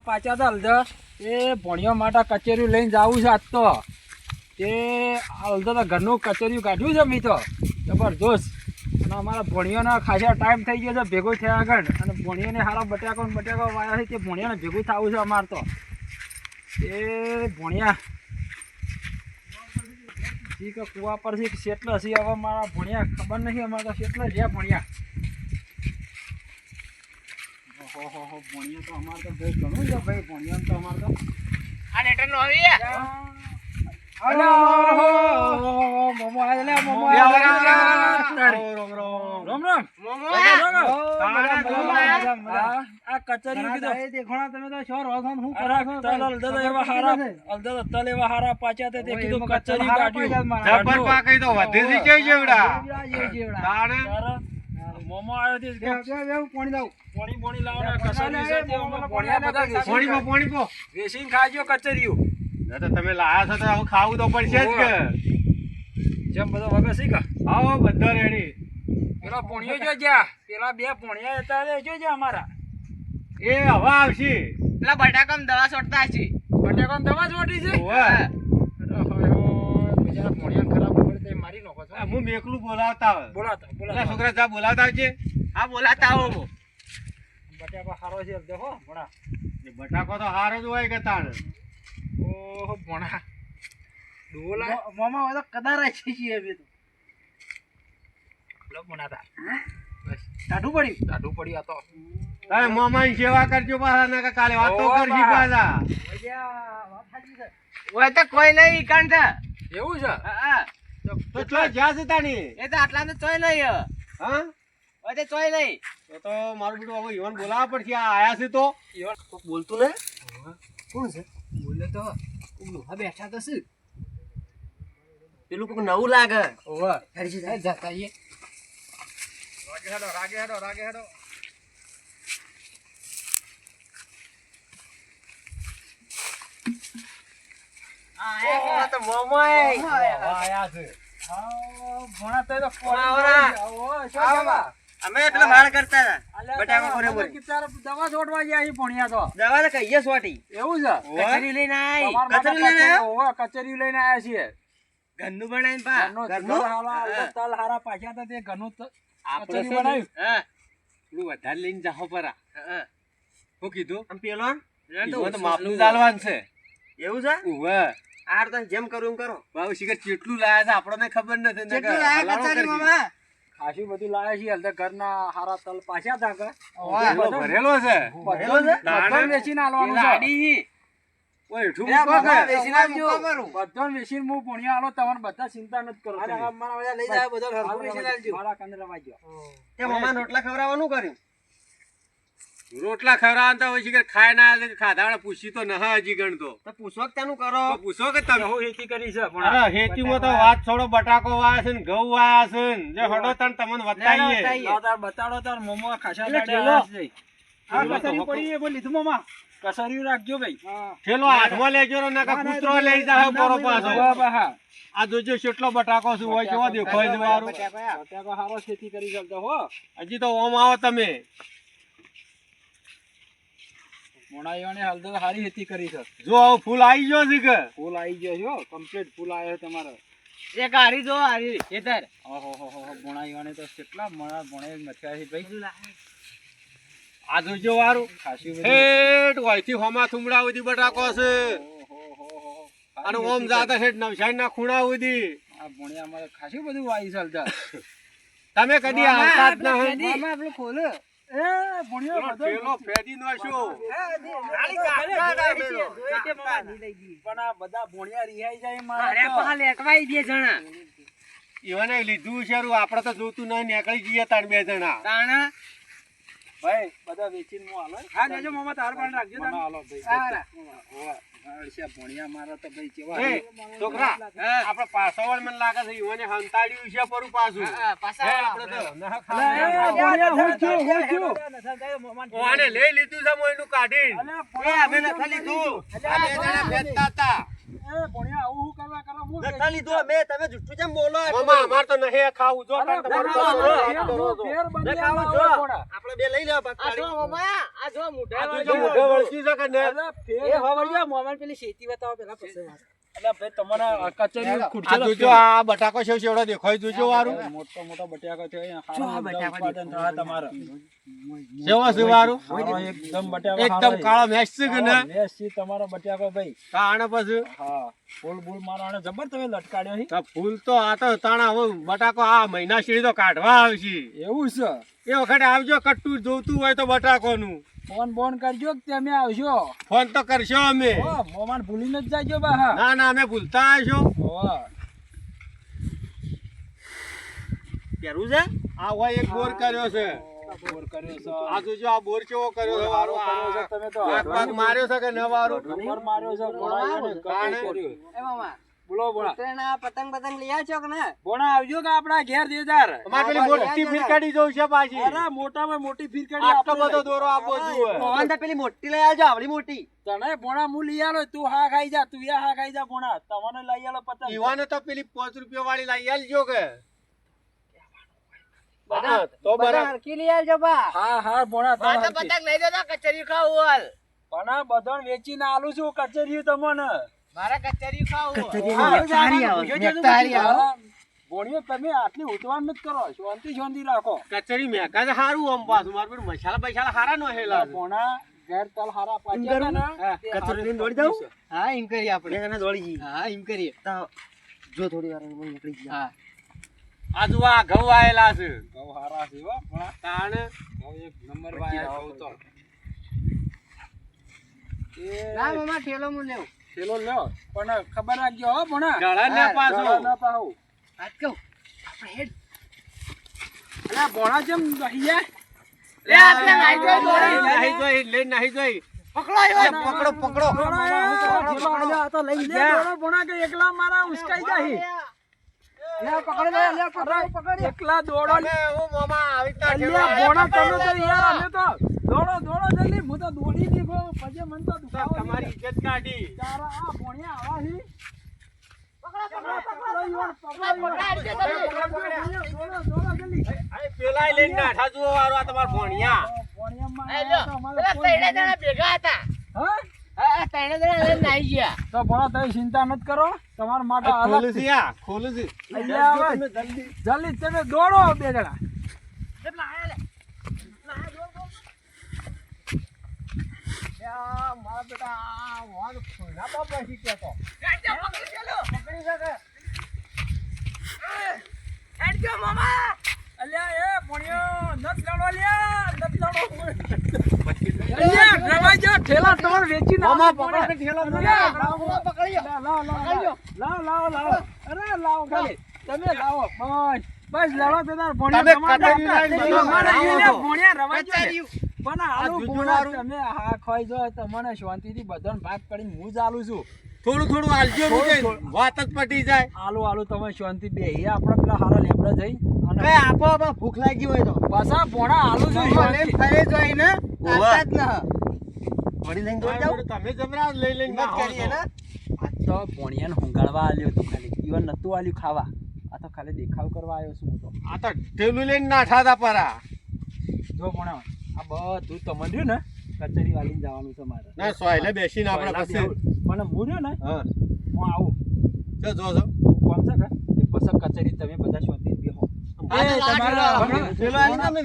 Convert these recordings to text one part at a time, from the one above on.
પાછા તો હલદા એ ભણિયા માટે કચેરી લઈને જવું છે આજ તો તે હલદા તો ઘરનું કચેરીયું કાઢ્યું છે મેં તો જબરદસ્ત. અને અમારા ભણિયાનો ખાસા ટાઈમ થઈ ગયો છે ભેગો થયા આગળ અને ભણિયાને સારા બટાકો વાળા છે તે ભણિયાને ભેગું થવું છે અમારે તો એ ભણિયા ઠીક કુવા પરથી કેટલા છે હવે મારા ભણિયા ખબર નહીં અમારે તો કેટલા રહ્યા ભણિયા. ઓહો ભણિયા તો અમારે તો ભાઈ ઘણું છે ભાઈ ભણિયા તો અમારે તો આ લેટર નો આવી મોમો આલે મોમો રામ રામ મોમો આ કચેરી કીધું એ દેખોણા તમે તો શોર હોન હું કરા છો તલ અલદા એવા હારા અલદા તલ એવા હારા પાછા તે કીધું કચેરી કાઢ્યું જબર પાકઈ તો વધી સી કે જેવડા તાણે મોમો આવ્યો તે પાણી લાવ પાણી લાવો ને કચેરી છે તે પાણી પો વેસીન ખાજો કચેરીઓ તો તમે લાયા છો તો હવે ખાવું તો પડશે જ કે જેમ બધો વગર સી કા આવો બધા રેડી. પેલા પોણીઓ જો જ્યાં પેલા બે પોણિયા હતા રે જો અમારા એ હવે આવશે પેલા બટાકામ દવા છોડતા છે. બટાકાની દવા જ વાટી છે ઓવે બિચારા પોણિયા ખરાબ પડે તે મારી નાખો છો. હું મેકલું બોલાવતા બોલાતા છોકરા જા બોલાવતા છે. હા બોલાતા આવો. બટાકા હારો છે દેખો ભણા એ બટાકો તો હારો જ હોય કે તાણ ઓહો ભણા ડોલા મામા હવે તો કદાર છે હવે તો લો ભણાતા ટાઢું પડ્યું આ તો તમે મામાની સેવા કરજો પાછા ના કે કાલે વાતો કરશી પાછા. ઓય તો કોઈ નહીં કાંઠા. એવું છે હા તો ચો જ્યાં છે તાણી એ તો આટલા તો ચોય નહીં. હા ઓય તો ચોય નહીં. તો મારું બેટું હવે ઈવન બોલાવવા પડશે. આ આયા છે તો કોક બોલતું ને કોણ છે બોલે તો હા બેઠા તો છે પેલું કોક નવું લાગે. ઓવા હરી છે જતા આઈએ. રાગે હેડો આ તો મોમાય આયા છે. ભણા તો આવરા. અમે પેલો વાળ કરતા હતા બટાકા કોરે બોલે દવા છોડવા ગયા છે ભણ્યા તો દવા તો કહીએ સોટી એવું છે કચેરી લઈને આઈ. તમારા કચેરી લઈને આયો? ઓવા કચેરી લઈને આયા છીએ ઘરનું બનાવીને પા ઘરનું તલ હારા પાછા હતા તે ઘરનું આપણે કચેરી બનાવ્યું હા પેલું વધારે લઈને જાઓ પરા હા શું કીધું આમ પેલો ઈવન તો માપનું ચાલવાનું છે. એવું છે ઉવે આર તો જેમ કરું એમ કરો. બાબુ શિખર કેટલું લાયા છે આપણને ખબર નથી. કેટલું લાયા કચેરી મામા? ખાસું બધું લાયા છીએ હલતે ઘરના હારા તલ પાછા હતા કે ભરેલો ભરેલો છે. બધો વેચીને આલવાનું છે લાડી ઓય ઠુક એ મામા કે વેચીને આવજો. બધો વેચીને હું ભણ્યા આલો તમારે બધા ચિંતા નથી કરો તમે. મારા બધા લઈ જાય બધા હરખું વેચીને આવજો. મારા કંદરા વાગ્યો તે મામા રોટલા ખવડાવવાનું કર્યું. રોટલા ખવડાવવાનું તો હવે શિખર ખાય ના આવે કે ખાધા પૂછી તો ન હજી ગણતો તો પૂછો કે તેનું કરો. તો પૂછો કે તમે હું હેતી કરી છે અરે હેતીમાં તો વાત છોડો. બટાકો વાયા છે ને ઘઉં વાયા છે ને જે હડો તન તમને બતાઈએ. લાવ તાર બતાડો તાર મોમો ખાસા એટલે દાડે ઠેલો. આવ્યા છે. આ કસરી પડી એ બોલ લીધું મોમા કસરી રાખજો ભાઈ ઠેલો હાથમાં લેજો ને નકા કૂતરો લઈ જાય પોરો પાછો. હા આ જોજો કેટલો બટાકો છે હોય કેવો દેખાય છે વારું. બટાકા હારો ખેતી કરી શકતો હો હજી તો ઓમ આવો તમે. મોણાઈઓને હલદર હારી ખેતી કરી છે જો આવું ફૂલ આવી ગયો છે કે ફૂલ આવી ગયો છો કમ્પ્લીટ ફૂલ આવ્યો તમારે એક હારી જો હારી ખેતર. ઓહો મોણાઈઓને તો કેટલા ભણે મથ્યા છે ભાઈ આ જોજો વારું ખાસી હેઠ વાયથી હોમા થુમડા સુધી બટાકો છે અને ઓમ જાતા હેઠ નવસારી ના ખૂણા સુધી. આ ભણ્યા અમારે ખાસી બધું વાઈ છે હલદર તમે કદી આવતા જ નહીં. મામા આપણું ખોલો. એ ભણ્યો બધો પેલો ફેદી નો શું પણ આ બધા ભણ્યા રિહાઈ જાય અરે મારા પા લેકવાઈ બે જણા ઈવને લીધું છે આપણે તો જોતું નહીં નીકળી જઈએ તાર બે જણા. તાણા ભાઈ બધા વેચીને હું હાલો હા લેજો મામા તાર પણ રાખજો તમે હાલો ભાઈ અળસિયા ભણ્યા મારા તો ભાઈ કેવા એ છોકરા આપણે પાછળ મને લાગે છે ઈવને હંતાડ્યું છે પરું પાછું. પાછા હે, આપણે તો ન ભણ્યા ખાલી હું થયું ઓને લઈ લીધું છે મોયનું કાઢીને. એ અમે નખા લીધું. આ બે જણા ફેંદતા હતા. એ ભણ્યા આવું શું કરવા ના કરો હું નતા લીધો અમે, તમે જુઠ્ઠું કેમ બોલો? મામા અમાર તો નહીં ખાવું જો અરે, તમારું ભણા, તો ભણા, આ કરો છો. ફેર ન બંધ ખાવું ના જો. હોય ભણા. આપણે બે લઈ લેવા આ જો મામા, આ જો મોઢા આ વાળો જો મોઢે વળગી છે કે ને? અરે, ફેર એ હોવળિયા મોબાઈલ પેલી શેતી બતાવો પેલા પછી વાત. અલા ભાઈ તમારા કચેરી આ ખુરશીઓ જોજો આ બટાકો સેવ સેવડો દેખાય જોજો વારું મોટો મોટો બટાકો છે અહીંયા જો આ હારા બટાકા ઉત્પાદન થાય તમારે સેવો છે વારું હારો એકદમ બટાકો એકદમ કાળો મેચ છે કે ને? મેસી તમારો બટાકો ભાઈ તાણે પછી હા ફૂલ બૂલ મારવાને જબર તમે લટકાડ્યો હી તો ફૂલ તો આ તો તાણા હવે બટાકો આ મહિના સીડી તો કાઢવા આવશે એવું છે એ વખતે આવજો કટ્ટું જોતું હોય તો બટાકોનું ફોન બોન કરજો કે તમે આવશો ફોન તો કરશો અમે ઓ મોમાન ભૂલીને જ જાજો બા ના ના અમે ભૂલતા આવશો હા પહેરું છે? આ હોય એક બોર કર્યો છે બોર કર્યો છે આ જોજો આ બોર કેવો કર્યો છે વારો કર્યો છે તમે તો આગ પાક માર્યો છે કે ન વારો નંબર માર્યો છે ભોણા એને કાણે? કર્યું. એ મામા બોલો ભોણા ઉત્તરાયણના પતંગ બતંગ લઈ આવ્યો છો કે ના? ભોણા આવજો કે આપણા ઘેર દેદાર અમારે પેલી મોટી ફિરકાડી જવું છે પાછી અરે મોટામાં મોટી ફિરકડી આટલો આપણે બધો લઈ. દોરો આપવો જોઈએ મોહન તો પેલી મોટી લઈ આવજો, આવડી મોટી. તને ભોણા હું લઈ આલો તું હા ખાઈ જા તું યા હા ખાઈ જા ભોણા તમને લઈ આલો પતંગ ઈવાને તો પેલી 5 રૂપિયા વાળી લઈ આલજો કે બધા હા, તો બધા બરાબર હરખી લઈ આવજો બા. હા હા ભોણા મારે તો તમારે પતંગ લઈ જજો કચેરી ખાવું હાલ. ભોણા બધાને વેચીને આલું છું કચેરી તમને મારે કચેરી ખાવું. કચેરીની હા, નેકટારી આવે, પૂછો છો તો નેકટારી પૂછી લો. ભોણીઓ તમે આટલી ઉતવાન નથી કરો શાંતિ શાંતિ રાખો કચેરી મેકા છે હારું આમ પાછું મારું પેલું મસાલા પૈસા હારા નો હેલા છે. ભોણા ઘેર તલ હારા પાછા કરું? ને હા, તે કચરો હારું લઈને દોડી પડતું જાઉં? છે. હા એમ કરીએ આપણે. બે જણા દોડી જઈએ. હા એમ કરીએ. તો જો થોડી વાર અમે નીકળી ગયા. હા આ જો આ ઘઉં આયેલા છે ઘઉં હારા છે હો ભોણા તાણે ઘઉં એક નંબર વાયા ઘઉં તો ના એ મામા ઠેલો હું લેવું. પેલો લ્યો પણ ખબર રાખજો હો ભોણા ગળા ને હા, પાછું ગળા ના પાહુ. વાત કહું આપણે હેડ. અલા ભોણા જેમ રહી જાય લે આપણે નાઈ જોઈ દોરી. નાહી જોઈ લે નાહી જોઈ પકડો આવ્યો. પકડો પકડો ભોણા, તો લઈ લે ભોણા, ભોણા કે એકલા મારા ઉસકાઈ જાય લે પકડ લે લે પકડ. એકલા દોડો તમે હું મામા આવી રીતના અલ્યા ભોણા તમે તો યાર અમે તો દોડો દોડો જલ્દી હું તો દોડી દીધો પછી મને તો દુખાવો તમારી ઇજ્જત કાઢી તારા આ ભોણિયા આવા હી દોડો જલ્દી આ પેલાય લઈને નાઠા જુઓ વારો આ તમાર ભોણિયા ભોણિયામાં એ આયા લ્યો. તો અમારે પેલા ફોન ત્રણે જણા ભેગા હતા. હા હા ત્રણે જણા લઈને નાઈ ગયા. તો ભોણા તમે ચિંતા નથી કરો તમારા માટે આ ખોલું અલગ છે આ ખોલું છે અહીંયા આવે જલ્દી તમે દોડો બે જણા મારા બેટા આ વાળ ખોલા બાપા શીખ્યા તો અલ્યા એ ભોણિયો નત લડો લ્યા નત લડો અલ્યા રવાઈ જા ઠેલા તમાર વેચી ના મામા પકડો કે ઠેલો લાવ લાવ અરે લાવ ખાલી તમે લાવો બસ લડો તો તાર ભોણિયો તમે તમારે કચેરી લઈને તમારે બધો લ્યા, લાવો તો. ભોણિયા રવાઈ જા કચેરી. પણ આલુ જુજુ ભોણા વાળું. તમે હા ખાઈ જો તમને શાંતિથી બધાને ભાગ કરીને હું જ આલું છું થોડું થોડું હાલજો રૂજે વાત જ પટી જાય આલુ આલુ તમે શાંતિ બેહી આપણે પેલા હારા લેબડા જઈ અને કઈ આપો આપો, ભૂખ લાગી હોય તો પાછા ભોણા આલુ છું શાંતિ. ફરે જોઈ ને ઓવા. આવતા જ ન વળી લઈને દોડી જાઉં. તમે જમરા લઈ લઈને હિંમત કરીએ ને. આ તો ભોણિયાને હુંગાડવા આલ્યો તો ખાલી ઈવન નતું આલ્યું ખાવા આ તો ખાલી દેખાવ કરવા આવ્યો છું હું તો આ તો ઠેલું લઈને નાઠા તા પરા જો ભોણા આ બધું તમને રહ્યું ને કચેરી વાલીને જવાનું છે મારે ના સોયલે બેસીને આપણે પછી મને હું રહ્યો ને હા હું આવું જો જો જો કોમ છે કે એ પછી કચેરી તમે બધા શાંતિ બેહો એ તમારા પેલો આવીને અમે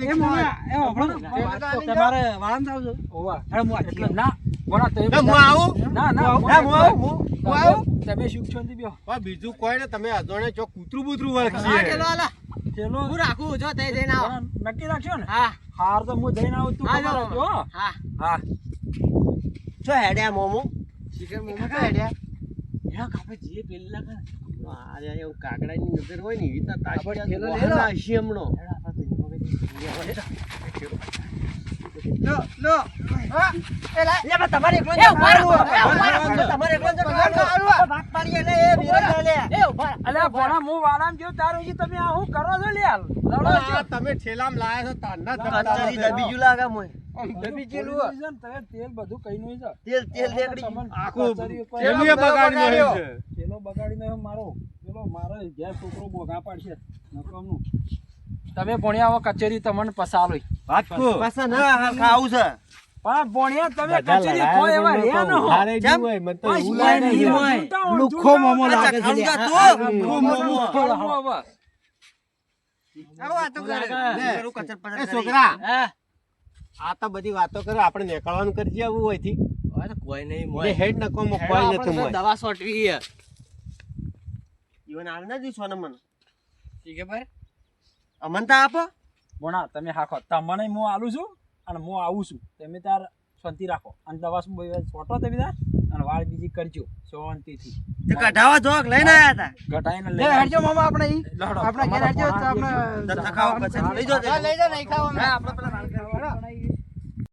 તમારે વાળામાં જાવ છો ઓવા એટલે ના ભોણા તમે હું બધા- આવું ના ના ના, હું આવું હું આવું તમે સુખ શાંતિ બેહો પણ બીજું કોઈ ને તમે અજોણે ચો કૂતરું બૂતરું હા વળખીએ ઠેલો હાલો. ચલો હું રાખું જો તે જઈને આવો. ભોણા નક્કી રાખશો ને હા હાર તો હું જઈને આવું તું હા, ખબર જાઓ. રાખજો, હો. હા હા જો હેડ્યા મોમો. શિખર મોમો તો હેડ્યા. યા કાપે જે પેલા કા અરે એવું કાગડાની નજર હોય ને એવી રીતના તાકી આપણે ઠેલો વાહન લેલો. આવશે હમણો. લો લો હા એલા લે બા તમારે એકલો એ ઉભા રહો, એ ઉભા રહો. તમારે એકલો જ કરવાનું. ભાગ પાડીએ લે એ બીરે લે. એ ઉભા રહો. અલ્યા ભોણા હું વાળામાં જો તારું જી તમે આ શું કરો છો લ્યા લડો આ છો તમે ઠેલામાં લાયા છો તારના કચેરી દબી ગયું લાગે મોય. આમ દબી ગયેલું પોલીસ છે ને, તમે તેલ બધું કઈ નું છે તેલ નીકળી તમને આખું કચેરી ઉપર પેલું એ બગાડી નાખ્યું છે. પેલો બગાડી નાખ્યો મારો પેલો મારો ઘેર છોકરો બોગા પાડશે નકામનું. તમે ભણ્યા હવે કચેરી તમને પસાલો વાત કો. પાછા ના હાલ ખાવું છે પણ ભણ્યા તમે કચેરી કોઈ એવા રહ્યા ન હો. હારે કેમ? નહીં હોય, મને તો કોઈ એવું સિવાય લાગે નહીં છે. હોય. લુખ્ખો મોમો લાગે છે લે. ખાવું આ તું લુખ્ખો મોમો હવે. આવો વાતો કરે લે. કરું કચર પચર એ કરી. છોકરા હા આ તો બધી વાતો કરે આપણે નીકળવાનું કરજે આવું હોયથી હવે તો કોઈ નહીં એ મોય હેડ નકો કોઈ આપણે નથી તો મોય. દવા સોટવી છે ઈવન હાલ ના દીધો ને મને ઠીક હે ભાઈ અમન તો આપો ભણા તમે હાખો તમને હું આલું છું અને હું આવું છું તમે તાર શાંતિ રાખો અને દવા છોટો તમે તાર અને વાળ બીજી કરજો શાંતિથી તે કઢાવા જોક લઈને આયા હતા ઘટાઈને લે હેડજો મામા આપણે ઈ લડો. આપણે ઘેર હેડજો તો આપણે તો ખાવા કચર લઈ જો લઈ જા નહીં ખાવા આપણે પેલા